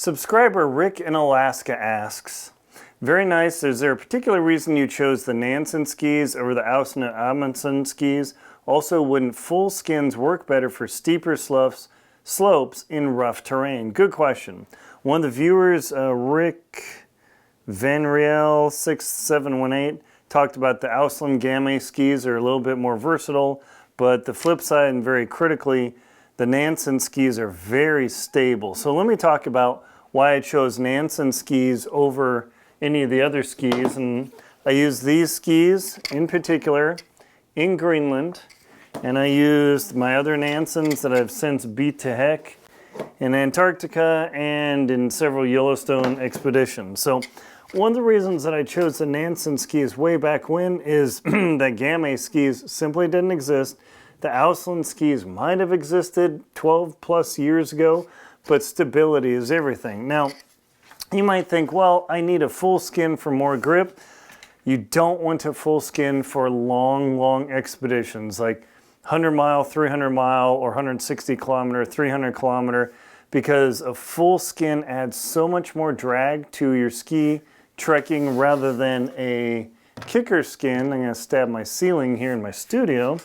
Subscriber Rick in Alaska asks, very nice, is there a particular reason you chose the Nansen skis over the Asnes skis? Also, wouldn't full skins work better for steeper slopes in rough terrain? Good question. One of the viewers, Rick Vanriel 6718, talked about the Ausland Gamay skis are a little bit more versatile, but the flip side, and very critically, the Nansen skis are very stable. So let me talk about why I chose Nansen skis over any of the other skis. And I use these skis in particular in Greenland, and I used my other Nansens that I've since beat to heck in Antarctica and in several Yellowstone expeditions. So one of the reasons that I chose the Nansen skis way back when is that Gamay skis simply didn't exist. The Ausland skis might have existed 12 plus years ago, but stability is everything. Now, you might think, well, I need a full skin for more grip. You don't want a full skin for long expeditions, like 100 mile, 300 mile, or 160 kilometer, 300 kilometer, because a full skin adds so much more drag to your ski trekking rather than a kicker skin. I'm gonna stab my ceiling here in my studio.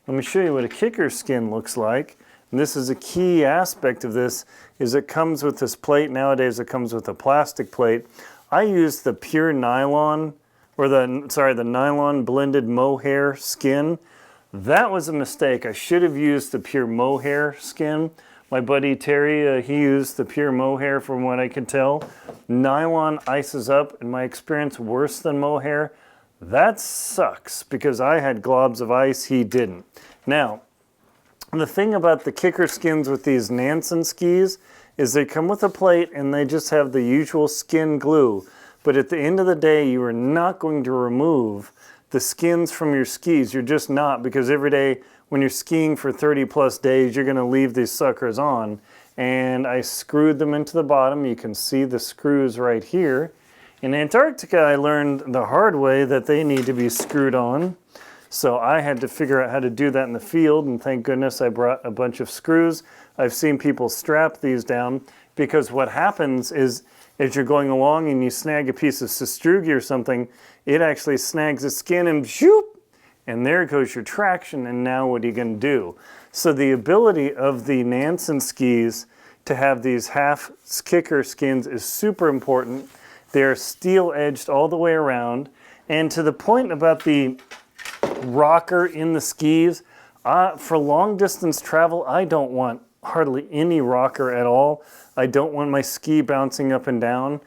Let me show you what a kicker skin looks like. And this is a key aspect of this, is it comes with this plate. Nowadays it comes with a plastic plate. I used the pure nylon, or the nylon blended mohair skin. That was a mistake. I should have used the pure mohair skin. My buddy Terry, he used the pure mohair from what I could tell. Nylon ices up, in my experience, worse than mohair. That sucks, because I had globs of ice, he didn't. Now, the thing about the kicker skins with these Nansen skis is they come with a plate and they just have the usual skin glue. But at the end of the day, you are not going to remove the skins from your skis. You're just not, because every day when you're skiing for 30 plus days, you're gonna leave these suckers on. And I screwed them into the bottom. You can see the screws right here. In Antarctica, I learned the hard way that they need to be screwed on. So I had to figure out how to do that in the field, and thank goodness I brought a bunch of screws. I've seen people strap these down, because what happens is, as you're going along and you snag a piece of sastrugi or something, it actually snags the skin and shoop, and there goes your traction, and now what are you gonna do? So the ability of the Nansen skis to have these half kicker skins is super important. They're steel edged all the way around. And to the point about the rocker in the skis, for long distance travel, I don't want hardly any rocker at all. I don't want my ski bouncing up and down,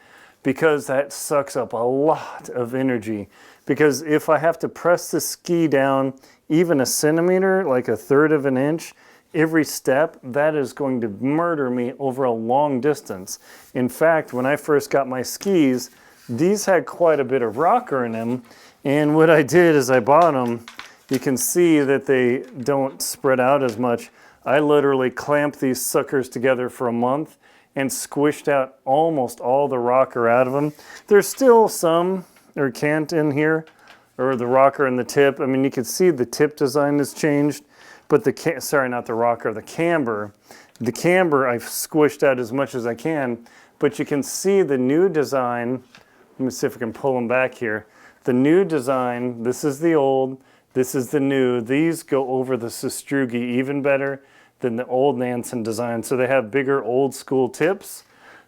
because that sucks up a lot of energy. Because if I have to press the ski down even a centimeter, like 1/3 of an inch, every step, that is going to murder me over a long distance. In fact, when I first got my skis, these had quite a bit of rocker in them. And what I did is I bought them. You can see that they don't spread out as much. I literally clamped these suckers together for a month and squished out almost all the rocker out of them. There's still some, or cant in here, or the rocker in the tip. I mean, you can see the tip design has changed. But sorry, not the rocker, the camber. The camber I've squished out as much as I can, but you can see the new design. Let me see if I can pull them back here. The new design, this is the old, this is the new. These go over the sastrugi even better than the old Nansen design. So they have bigger old school tips.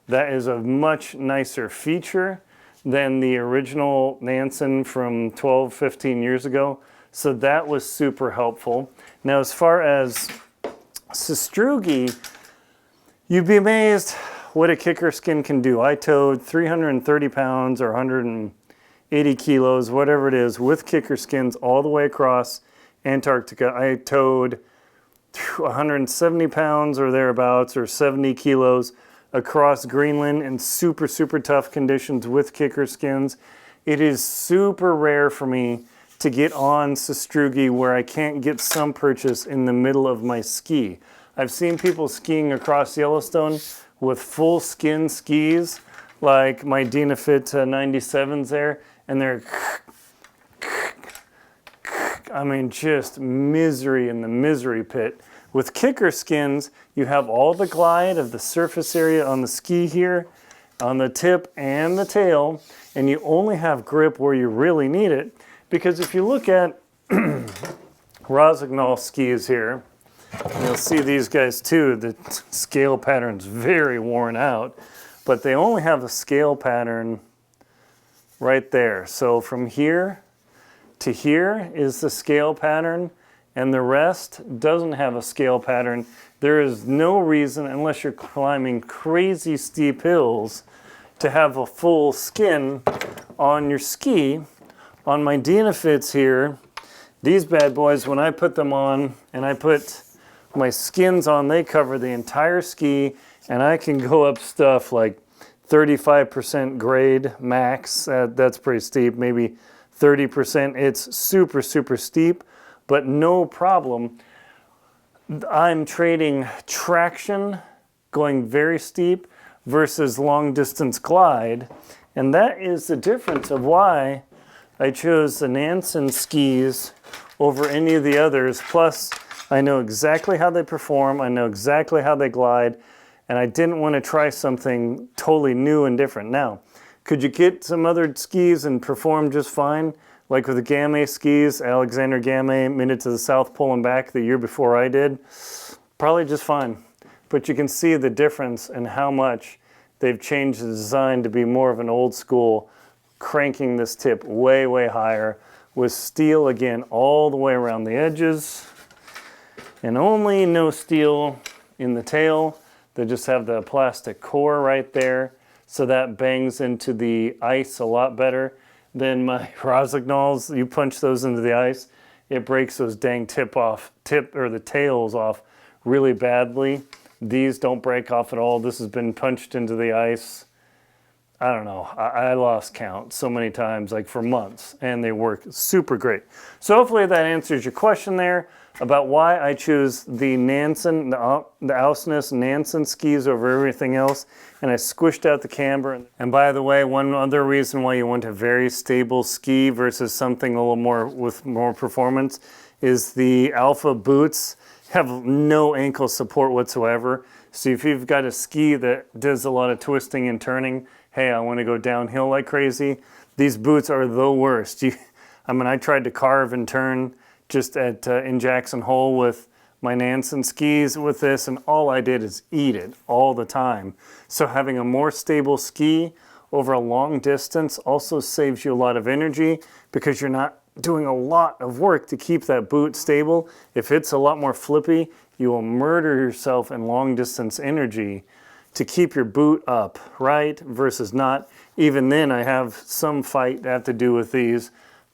That is a much nicer feature than the original Nansen from 12, 15 years ago. So that was super helpful. Now, as far as sastrugi, you'd be amazed what a kicker skin can do. I towed 330 pounds or 180 kilos, whatever it is, with kicker skins all the way across Antarctica. I towed 170 pounds or thereabouts, or 70 kilos across Greenland in super tough conditions with kicker skins. It is super rare for me to get on sastrugi where I can't get some purchase in the middle of my ski. I've seen people skiing across Yellowstone with full skin skis, like my Dynafit 97s there, and they're, I mean, just misery in the misery pit. With kicker skins, you have all the glide of the surface area on the ski here, on the tip and the tail, and you only have grip where you really need it. Because if you look at Rossignol skis here, you'll see these guys too, the scale pattern's very worn out, but they only have a scale pattern right there. So from here to here is the scale pattern, and the rest doesn't have a scale pattern. There is no reason, unless you're climbing crazy steep hills, to have a full skin on your ski. On my Dynafits here, these bad boys, when I put them on and I put my skins on, they cover the entire ski, and I can go up stuff like 35% grade max. That's pretty steep, maybe 30%. It's super, super steep, but no problem. I'm trading traction, going very steep, versus long distance glide. And that is the difference of why I chose the Nansen skis over any of the others. Plus, I know exactly how they perform, I know exactly how they glide, and I didn't want to try something totally new and different. Now, could you get some other skis and perform just fine? Like with the Gamay skis, Alexander Gamay made it to the South Pole and back the year before I did. Probably just fine. But you can see the difference in how much they've changed the design to be more of an old school, cranking this tip way, way higher with steel again all the way around the edges. And only no steel in the tail. They just have the plastic core right there, so that bangs into the ice a lot better than my Rossignols. You punch those into the ice, it breaks those dang the tails off really badly. These don't break off at all. This has been punched into the ice, I don't know, I lost count so many times, like for months, and they work super great. So hopefully that answers your question there about why I choose the Nansen, the Asnes Nansen skis over everything else, and I squished out the camber. And by the way, one other reason why you want a very stable ski versus something a little more with more performance is the Alpha boots have no ankle support whatsoever. So if you've got a ski that does a lot of twisting and turning, hey, I want to go downhill like crazy, these boots are the worst. I mean, I tried to carve and turn just in Jackson Hole with my Nansen skis with this, and all I did is eat it all the time. So having a more stable ski over a long distance also saves you a lot of energy because you're not doing a lot of work to keep that boot stable. If it's a lot more flippy, you will murder yourself in long distance energy to keep your boot up, right? Versus not. Even then, I have some fight that have to do with these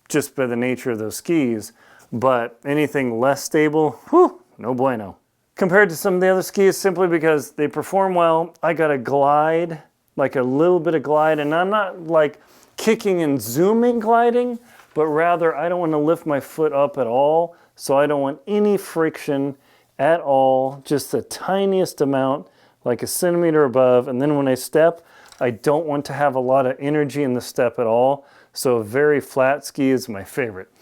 just by the nature of those skis. But anything less stable, whew, no bueno. Compared to some of the other skis, simply because they perform well, I got a glide, like a little bit of glide, and I'm not like kicking and zooming gliding, but rather I don't want to lift my foot up at all, so I don't want any friction at all, just the tiniest amount, like a centimeter above, and then when I step, I don't want to have a lot of energy in the step at all, so a very flat ski is my favorite.